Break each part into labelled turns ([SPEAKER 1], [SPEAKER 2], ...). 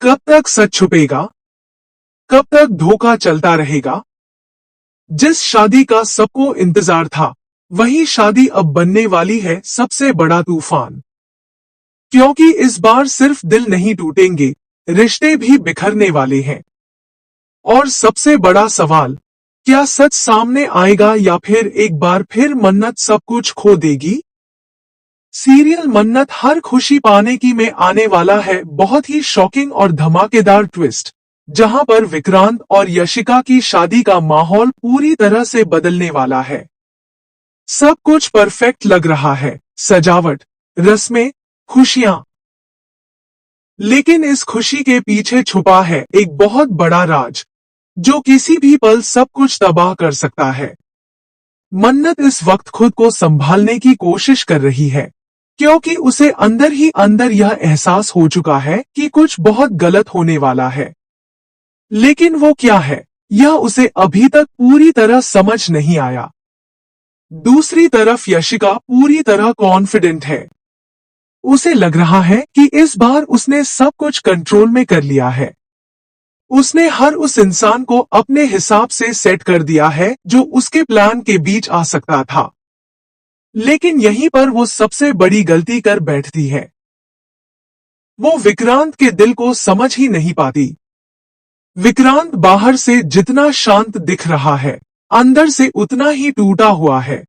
[SPEAKER 1] कब तक सच छुपेगा? कब तक धोखा चलता रहेगा? जिस शादी का सबको इंतजार था, वही शादी अब बनने वाली है सबसे बड़ा तूफान। क्योंकि इस बार सिर्फ दिल नहीं टूटेंगे, रिश्ते भी बिखरने वाले हैं। और सबसे बड़ा सवाल, क्या सच सामने आएगा या फिर एक बार फिर मन्नत सब कुछ खो देगी? सीरियल मन्नत हर खुशी पाने की में आने वाला है बहुत ही शॉकिंग और धमाकेदार ट्विस्ट, जहां पर विक्रांत और यशिका की शादी का माहौल पूरी तरह से बदलने वाला है। सब कुछ परफेक्ट लग रहा है, सजावट, रस्में, खुशियां। लेकिन इस खुशी के पीछे छुपा है एक बहुत बड़ा राज, जो किसी भी पल सब कुछ तबाह कर सकता है। मन्नत इस वक्त खुद को संभालने की कोशिश कर रही है, क्योंकि उसे अंदर ही अंदर यह एहसास हो चुका है कि कुछ बहुत गलत होने वाला है। लेकिन वो क्या है, यह उसे अभी तक पूरी तरह समझ नहीं आया। दूसरी तरफ यशिका पूरी तरह कॉन्फिडेंट है। उसे लग रहा है कि इस बार उसने सब कुछ कंट्रोल में कर लिया है। उसने हर उस इंसान को अपने हिसाब से सेट कर दिया है जो उसके प्लान के बीच आ सकता था। लेकिन यहीं पर वो सबसे बड़ी गलती कर बैठती है। वो विक्रांत के दिल को समझ ही नहीं पाती। विक्रांत बाहर से जितना शांत दिख रहा है, अंदर से उतना ही टूटा हुआ है।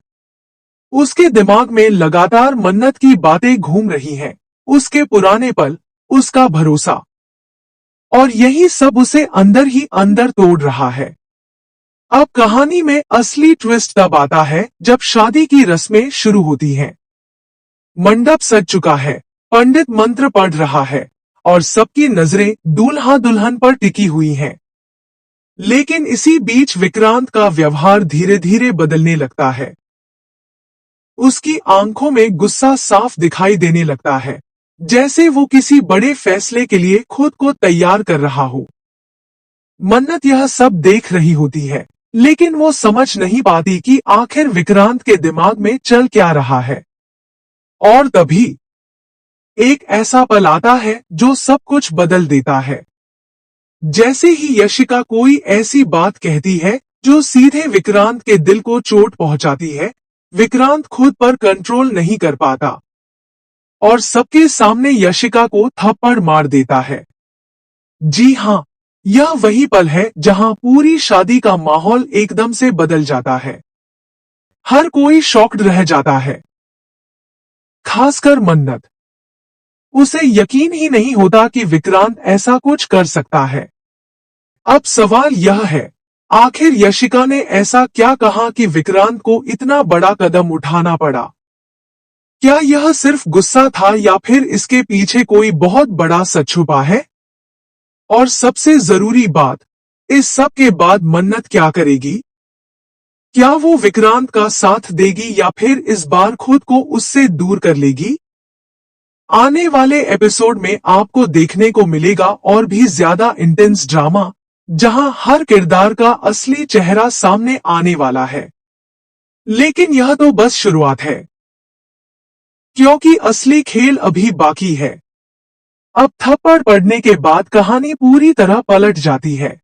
[SPEAKER 1] उसके दिमाग में लगातार मन्नत की बातें घूम रही हैं, उसके पुराने पल, उसका भरोसा। और यही सब उसे अंदर ही अंदर तोड़ रहा है। अब कहानी में असली ट्विस्ट तब आता है जब शादी की रस्में शुरू होती हैं। मंडप सज चुका है, पंडित मंत्र पढ़ रहा है और सबकी नजरें दूल्हा दुल्हन पर टिकी हुई हैं। लेकिन इसी बीच विक्रांत का व्यवहार धीरे धीरे बदलने लगता है। उसकी आंखों में गुस्सा साफ दिखाई देने लगता है, जैसे वो किसी बड़े फैसले के लिए खुद को तैयार कर रहा हो। मन्नत यह सब देख रही होती है, लेकिन वो समझ नहीं पाती कि आखिर विक्रांत के दिमाग में चल क्या रहा है। और तभी एक ऐसा पल आता है जो सब कुछ बदल देता है। जैसे ही यशिका कोई ऐसी बात कहती है जो सीधे विक्रांत के दिल को चोट पहुंचाती है, विक्रांत खुद पर कंट्रोल नहीं कर पाता और सबके सामने यशिका को थप्पड़ मार देता है। जी हाँ, यह वही पल है जहां पूरी शादी का माहौल एकदम से बदल जाता है। हर कोई शॉक्ड रह जाता है, खासकर मन्नत। उसे यकीन ही नहीं होता कि विक्रांत ऐसा कुछ कर सकता है। अब सवाल यह है, आखिर यशिका ने ऐसा क्या कहा कि विक्रांत को इतना बड़ा कदम उठाना पड़ा? क्या यह सिर्फ गुस्सा था या फिर इसके पीछे कोई बहुत बड़ा सच छुपा है? और सबसे जरूरी बात, इस सब के बाद मन्नत क्या करेगी? क्या वो विक्रांत का साथ देगी या फिर इस बार खुद को उससे दूर कर लेगी? आने वाले एपिसोड में आपको देखने को मिलेगा और भी ज्यादा इंटेंस ड्रामा, जहां हर किरदार का असली चेहरा सामने आने वाला है। लेकिन यह तो बस शुरुआत है, क्योंकि असली खेल अभी बाकी है। अब थप्पड़ पड़ने के बाद कहानी पूरी तरह पलट जाती है।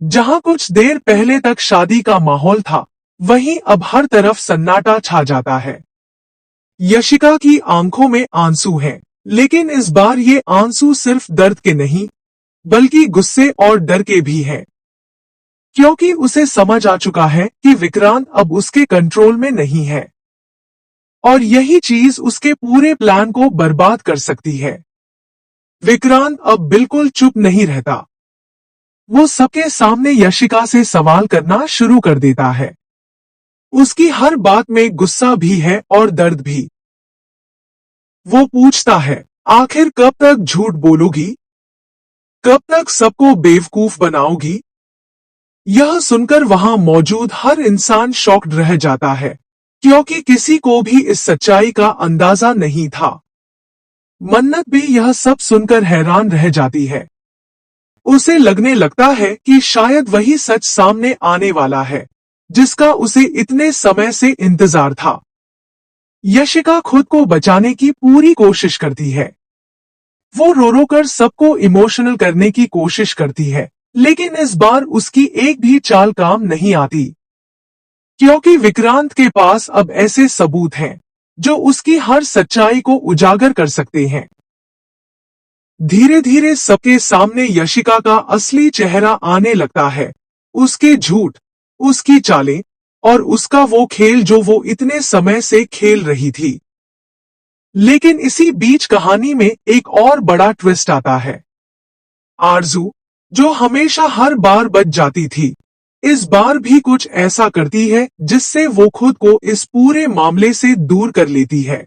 [SPEAKER 1] जहां कुछ देर पहले तक शादी का माहौल था, वहीं अब हर तरफ सन्नाटा छा जाता है। यशिका की आंखों में आंसू हैं, लेकिन इस बार ये आंसू सिर्फ दर्द के नहीं, बल्कि गुस्से और डर के भी हैं। क्योंकि उसे समझ आ चुका है कि विक्रांत अब उसके कंट्रोल में नहीं है और यही चीज उसके पूरे प्लान को बर्बाद कर सकती है। विक्रांत अब बिल्कुल चुप नहीं रहता। वो सबके सामने यशिका से सवाल करना शुरू कर देता है। उसकी हर बात में गुस्सा भी है और दर्द भी। वो पूछता है, आखिर कब तक झूठ बोलोगी? कब तक सबको बेवकूफ बनाओगी? यह सुनकर वहां मौजूद हर इंसान शॉक्ड रह जाता है, क्योंकि किसी को भी इस सच्चाई का अंदाजा नहीं था। मन्नत भी यह सब सुनकर हैरान रह जाती है। उसे लगने लगता है कि शायद वही सच सामने आने वाला है, जिसका उसे इतने समय से इंतजार था। यशिका खुद को बचाने की पूरी कोशिश करती है। वो रो रो कर सबको इमोशनल करने की कोशिश करती है, लेकिन इस बार उसकी एक भी चाल काम नहीं आती, क्योंकि विक्रांत के पास अब ऐसे सबूत हैं जो उसकी हर सच्चाई को उजागर कर सकते हैं। धीरे धीरे सबके सामने यशिका का असली चेहरा आने लगता है, उसके झूठ, उसकी चालें और उसका वो खेल जो वो इतने समय से खेल रही थी। लेकिन इसी बीच कहानी में एक और बड़ा ट्विस्ट आता है। आरजू, जो हमेशा हर बार बच जाती थी, इस बार भी कुछ ऐसा करती है जिससे वो खुद को इस पूरे मामले से दूर कर लेती है।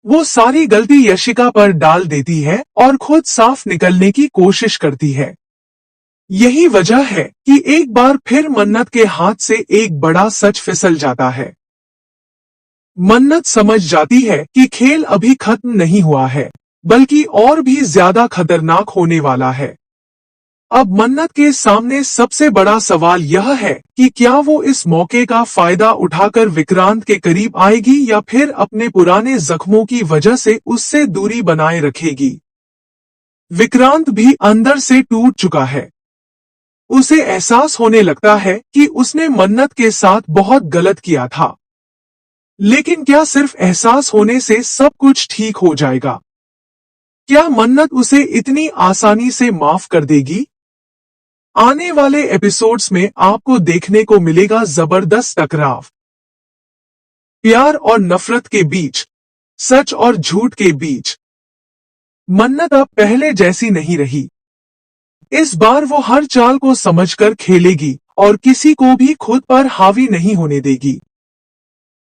[SPEAKER 1] वो सारी गलती यशिका पर डाल देती है और खुद साफ निकलने की कोशिश करती है। यही वजह है कि एक बार फिर मन्नत के हाथ से एक बड़ा सच फिसल जाता है। मन्नत समझ जाती है कि खेल अभी खत्म नहीं हुआ है, बल्कि और भी ज्यादा खतरनाक होने वाला है। अब मन्नत के सामने सबसे बड़ा सवाल यह है कि क्या वो इस मौके का फायदा उठाकर विक्रांत के करीब आएगी या फिर अपने पुराने जख्मों की वजह से उससे दूरी बनाए रखेगी। विक्रांत भी अंदर से टूट चुका है। उसे एहसास होने लगता है कि उसने मन्नत के साथ बहुत गलत किया था। लेकिन क्या सिर्फ एहसास होने से सब कुछ ठीक हो जाएगा? क्या मन्नत उसे इतनी आसानी से माफ कर देगी? आने वाले एपिसोड्स में आपको देखने को मिलेगा जबरदस्त टकराव, प्यार और नफरत के बीच, सच और झूठ के बीच। मन्नत अब पहले जैसी नहीं रही। इस बार वो हर चाल को समझकर खेलेगी और किसी को भी खुद पर हावी नहीं होने देगी।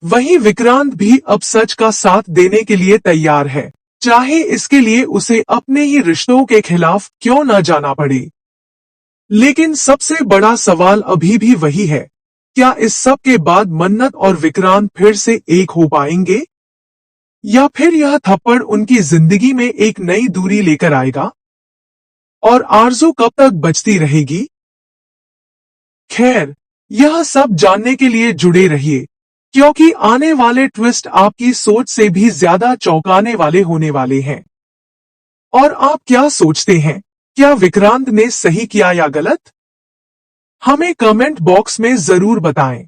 [SPEAKER 1] वहीं विक्रांत भी अब सच का साथ देने के लिए तैयार है, चाहे इसके लिए उसे अपने ही रिश्तों के खिलाफ क्यों न जाना पड़े। लेकिन सबसे बड़ा सवाल अभी भी वही है, क्या इस सब के बाद मन्नत और विक्रांत फिर से एक हो पाएंगे? या फिर यह थप्पड़ उनकी जिंदगी में एक नई दूरी लेकर आएगा? और आरजू कब तक बचती रहेगी? खैर, यह सब जानने के लिए जुड़े रहिए, क्योंकि आने वाले ट्विस्ट आपकी सोच से भी ज्यादा चौंकाने वाले होने वाले हैं। और आप क्या सोचते हैं, क्या विक्रांत ने सही किया या गलत? हमें कमेंट बॉक्स में जरूर बताएं।